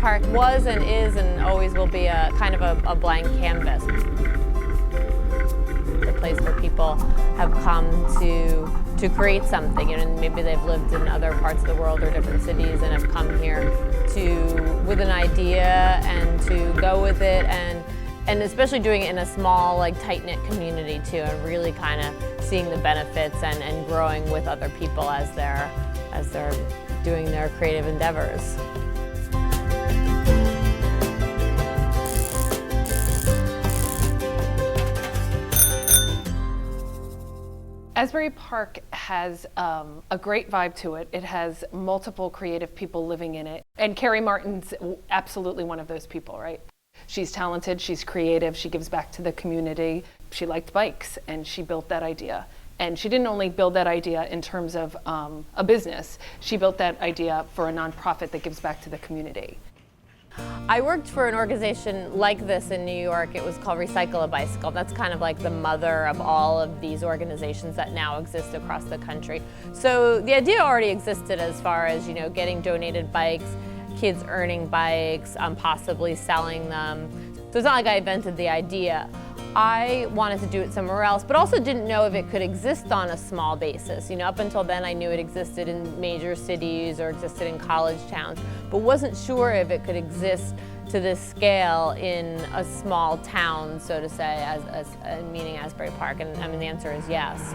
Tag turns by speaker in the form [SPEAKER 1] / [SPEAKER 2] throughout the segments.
[SPEAKER 1] Park was and is and always will be a kind of a blank canvas. A place where people have come to create something, and maybe they've lived in other parts of the world or different cities and have come here with an idea and to go with it, and especially doing it in a small, like, tight-knit community too, and really kind of seeing the benefits and growing with other people as they're doing their creative endeavors.
[SPEAKER 2] Asbury Park has a great vibe to it. It has multiple creative people living in it. And Kerri Martin's absolutely one of those people, right? She's talented, she's creative, she gives back to the community. She liked bikes and she built that idea. And she didn't only build that idea in terms of a business, she built that idea for a nonprofit that gives back to the community.
[SPEAKER 1] I worked for an organization like this in New York. It was called Recycle a Bicycle. That's kind of like the mother of all of these organizations that now exist across the country. So the idea already existed as far as, getting donated bikes, kids earning bikes, possibly selling them. So it's not like I invented the idea. I wanted to do it somewhere else, but also didn't know if it could exist on a small basis. Up until then, I knew it existed in major cities or existed in college towns, but wasn't sure if it could exist to this scale in a small town, so to say, meaning Asbury Park. And the answer is yes.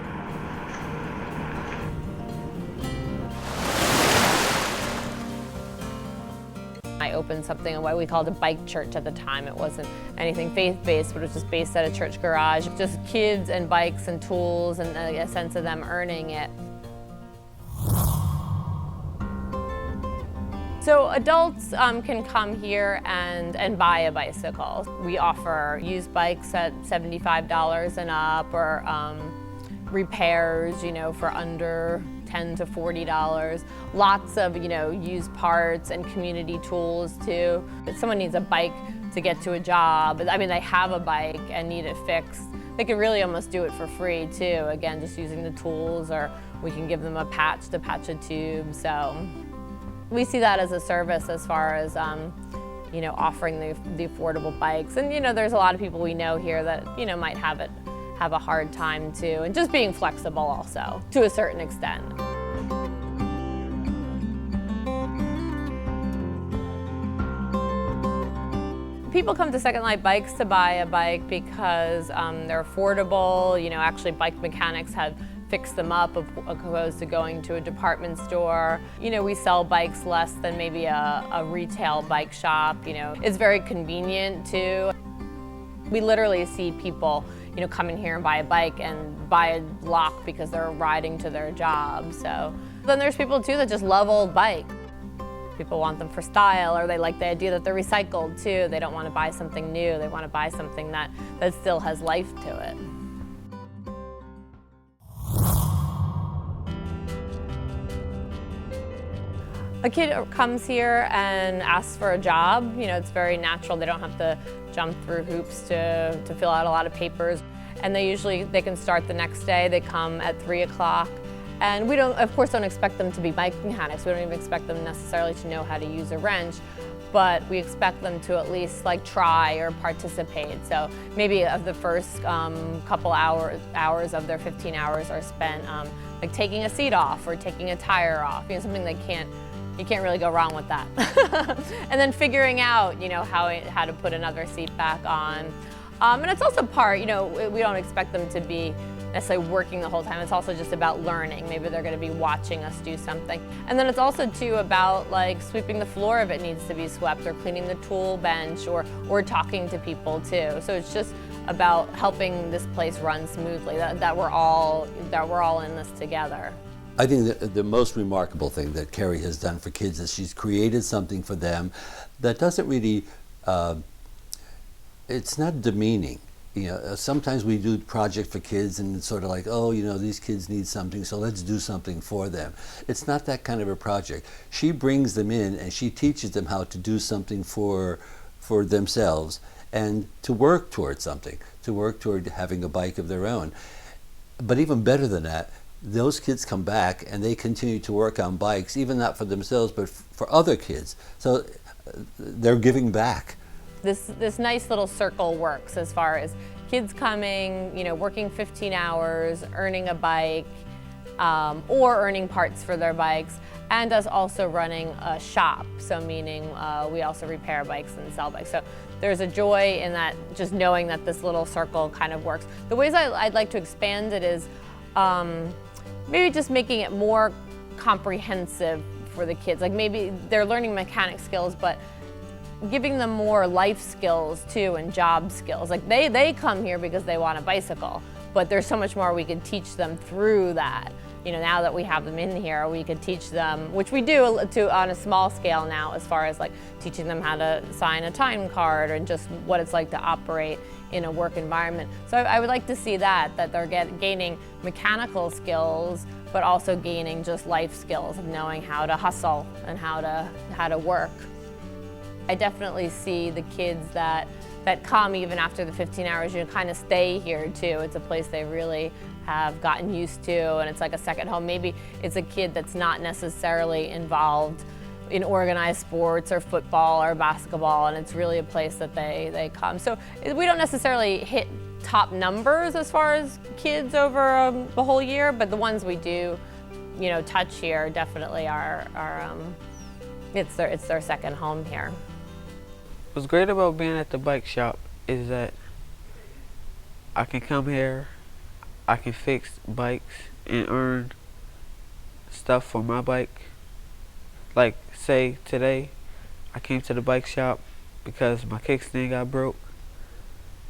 [SPEAKER 1] I opened something what we called a bike church at the time. It wasn't anything faith-based, but it was just based at a church garage. Just kids and bikes and tools and a sense of them earning it. So adults can come here and buy a bicycle. We offer used bikes at $75 and up, or repairs, for under $10 to $40. Lots of, used parts and community tools too. If someone needs a bike to get to a job, they have a bike and need it fixed, they can really almost do it for free too. Again, just using the tools, or we can give them a patch to patch a tube. So we see that as a service as far as, offering the affordable bikes. And, there's a lot of people we know here that, might have a hard time too, and just being flexible also, to a certain extent. People come to 2nd Bikes to buy a bike because they're affordable. Actually bike mechanics have fixed them up opposed to going to a department store. We sell bikes less than maybe a retail bike shop. It's very convenient too. We literally see people come in here and buy a bike and buy a lock because they're riding to their job. So then there's people too that just love old bikes. People want them for style, or they like the idea that they're recycled too. They don't want to buy something new. They want to buy something that still has life to it. A kid comes here and asks for a job. It's very natural. They don't have to jump through hoops to fill out a lot of papers. And they can start the next day. They come at 3 o'clock. And we of course don't expect them to be bike mechanics. We don't even expect them necessarily to know how to use a wrench, but we expect them to at least try or participate. So maybe of the first couple hours of their 15 hours are spent taking a seat off or taking a tire off. Something you can't really go wrong with that. And then figuring out, how to put another seat back on. And it's also part, we don't expect them to be necessarily working the whole time. It's also just about learning. Maybe they're going to be watching us do something. And then it's also too about sweeping the floor if it needs to be swept, or cleaning the tool bench, or talking to people too. So it's just about helping this place run smoothly, that we're all in this together.
[SPEAKER 3] I think that the most remarkable thing that Kerri has done for kids is she's created something for them that doesn't really, it's not demeaning. Sometimes we do project for kids and it's sort of like, oh, these kids need something, so let's do something for them. It's not that kind of a project. She brings them in and she teaches them how to do something for themselves and to work toward something, to work toward having a bike of their own. But even better than that, those kids come back and they continue to work on bikes, even not for themselves, but for other kids. So they're giving back.
[SPEAKER 1] This nice little circle works as far as kids coming, working 15 hours, earning a bike, or earning parts for their bikes, and us also running a shop. So meaning we also repair bikes and sell bikes. So there's a joy in that, just knowing that this little circle kind of works. The ways I'd like to expand it is maybe just making it more comprehensive for the kids. Like maybe they're learning mechanic skills, but giving them more life skills too, and job skills. Like they come here because they want a bicycle, but there's so much more we can teach them through that. Now that we have them in here, we could teach them, which we do on a small scale now, as far as like teaching them how to sign a time card and just what it's like to operate in a work environment. So I would like to see that they're gaining mechanical skills, but also gaining just life skills of knowing how to hustle and how to work. I definitely see the kids that come even after the 15 hours, kind of stay here too. It's a place they really have gotten used to, and it's like a second home. Maybe it's a kid that's not necessarily involved in organized sports or football or basketball, and it's really a place that they come. So we don't necessarily hit top numbers as far as kids over the whole year, but the ones we do, touch here definitely are it's their second home here.
[SPEAKER 4] What's great about being at the bike shop is that I can come here, I can fix bikes and earn stuff for my bike. Like say today I came to the bike shop because my kickstand got broke,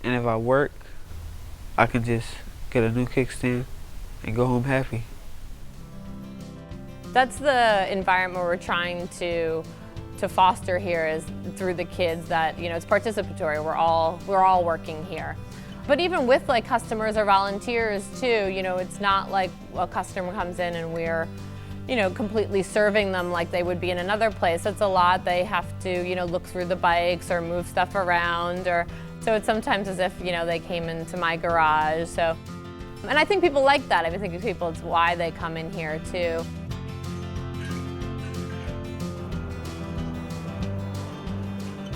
[SPEAKER 4] and if I work I can just get a new kickstand and go home happy.
[SPEAKER 1] That's the environment we're trying to foster here, is through the kids, that it's participatory. We're all working here. But even with like customers or volunteers too, it's not like a customer comes in and we're completely serving them like they would be in another place. It's a lot. They have to look through the bikes or move stuff around, or so it's sometimes as if they came into my garage. So, and I think people like that. I think people, it's why they come in here too.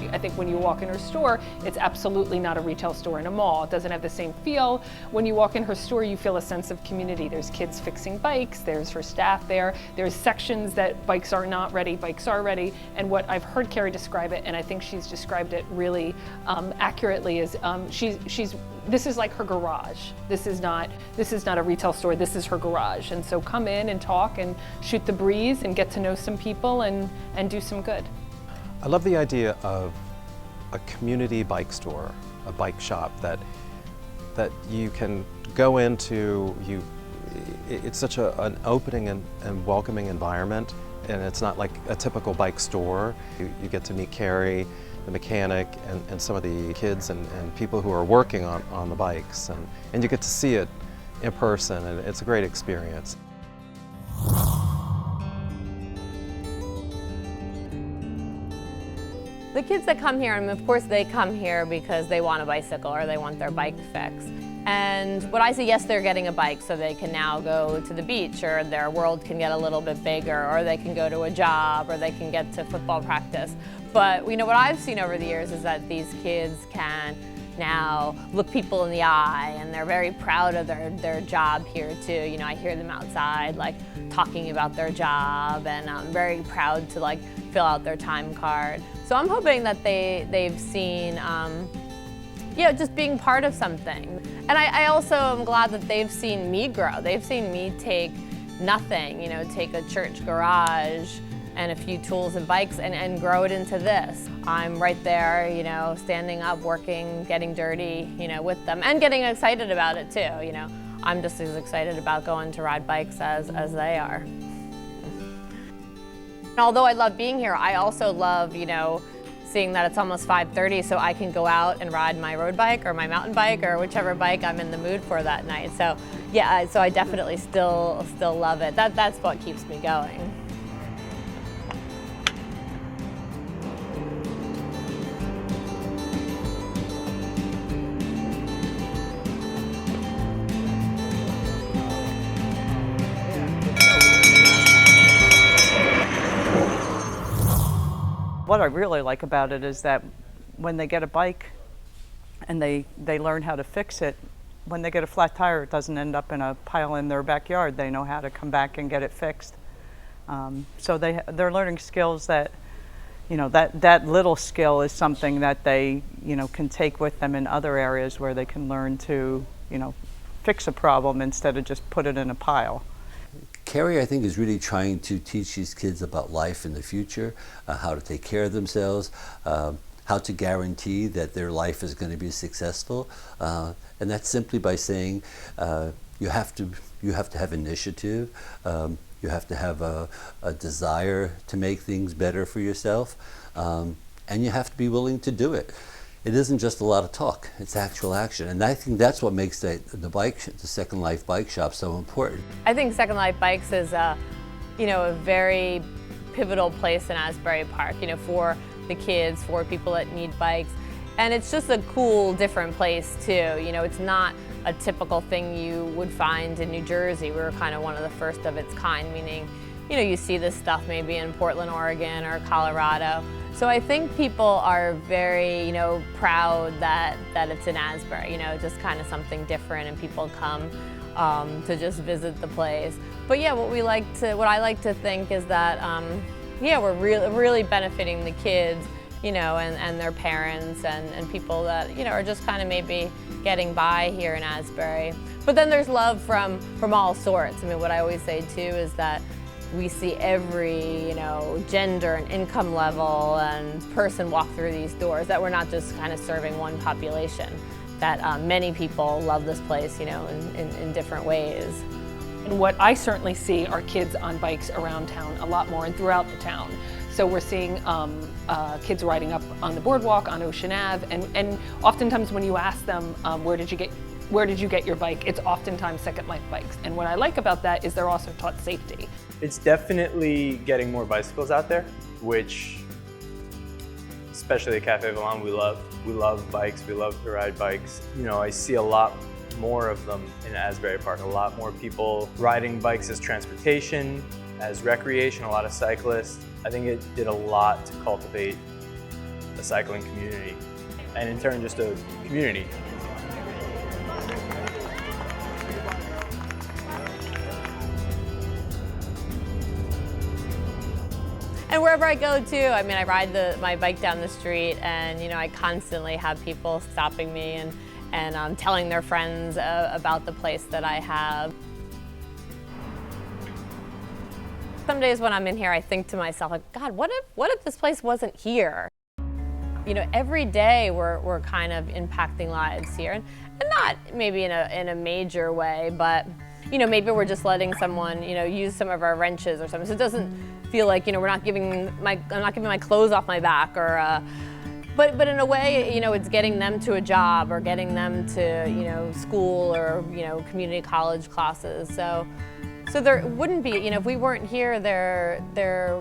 [SPEAKER 2] I think when you walk in her store, it's absolutely not a retail store in a mall. It doesn't have the same feel. When you walk in her store, you feel a sense of community. There's kids fixing bikes, there's her staff there, there's sections that bikes are not ready, bikes are ready. And what I've heard Kerri describe it, and I think she's described it really accurately, is this is like her garage. This is not a retail store, this is her garage. And so come in and talk and shoot the breeze and get to know some people and do some good.
[SPEAKER 5] I love the idea of a community bike store, a bike shop that you can go into. It's such an opening and welcoming environment, and it's not like a typical bike store. You get to meet Kerri, the mechanic, and some of the kids and people who are working on the bikes, and you get to see it in person, and it's a great experience.
[SPEAKER 1] The kids that come here, and of course they come here because they want a bicycle or they want their bike fixed. And what I say, yes, they're getting a bike so they can now go to the beach, or their world can get a little bit bigger, or they can go to a job, or they can get to football practice. But what I've seen over the years is that these kids can now look people in the eye, and they're very proud of their job here too. I hear them outside like talking about their job, and I'm very proud to like fill out their time card. So I'm hoping that they've seen just being part of something. And I also am glad that they've seen me grow. They've seen me take nothing, take a church garage and a few tools and bikes and grow it into this. I'm right there, standing up, working, getting dirty, with them, and getting excited about it too. I'm just as excited about going to ride bikes as they are. Although I love being here, I also love, seeing that it's almost 5:30, so I can go out and ride my road bike or my mountain bike or whichever bike I'm in the mood for that night. So yeah, so I definitely still love it. That's what keeps me going.
[SPEAKER 6] What I really like about it is that when they get a bike and they learn how to fix it, when they get a flat tire, it doesn't end up in a pile in their backyard. They know how to come back and get it fixed. So they're learning skills that, that little skill is something that they, can take with them in other areas where they can learn to, fix a problem instead of just put it in a pile.
[SPEAKER 3] Kerri, I think, is really trying to teach these kids about life in the future, how to take care of themselves, how to guarantee that their life is going to be successful, and that's simply by saying you have to have initiative, you have to have a desire to make things better for yourself, and you have to be willing to do it. It isn't just a lot of talk, it's actual action. And I think that's what makes the Second Life Bike Shop so important.
[SPEAKER 1] I think Second Life Bikes is a very pivotal place in Asbury Park, for the kids, for people that need bikes. And it's just a cool, different place too. It's not a typical thing you would find in New Jersey. We were kind of one of the first of its kind, meaning, you see this stuff maybe in Portland, Oregon or Colorado. So I think people are very, proud that it's in Asbury, just kind of something different, and people come to just visit the place. But yeah, what I like to think is that, we're really benefiting the kids, and their parents and people that, are just kind of maybe getting by here in Asbury. But then there's love from all sorts. I mean, what I always say too is that we see every, gender and income level and person walk through these doors, that we're not just kind of serving one population, that many people love this place, in different ways.
[SPEAKER 2] And what I certainly see are kids on bikes around town a lot more and throughout the town. So we're seeing kids riding up on the boardwalk on Ocean Ave, and oftentimes when you ask them, where did you get your bike, it's oftentimes Second Life Bikes. And what I like about that is they're also taught safety.
[SPEAKER 7] It's definitely getting more bicycles out there, which, especially at Cafe Vallon, we love. We love bikes, we love to ride bikes. I see a lot more of them in Asbury Park, a lot more people riding bikes as transportation, as recreation, a lot of cyclists. I think it did a lot to cultivate a cycling community, and in turn just a community.
[SPEAKER 1] And wherever I go to, I ride my bike down the street, and I constantly have people stopping me and telling their friends about the place that I have. Some days when I'm in here, I think to myself, like, God, what if this place wasn't here? Every day we're kind of impacting lives here, and not maybe in a major way, but maybe we're just letting someone use some of our wrenches or something. So it doesn't feel like I'm not giving my clothes off my back, or but in a way it's getting them to a job or getting them to school or community college classes. So there wouldn't be, if we weren't here, there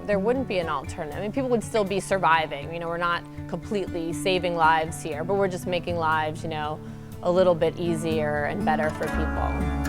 [SPEAKER 1] wouldn't be an alternative. People would still be surviving. We're not completely saving lives here, but we're just making lives, a little bit easier and better for people.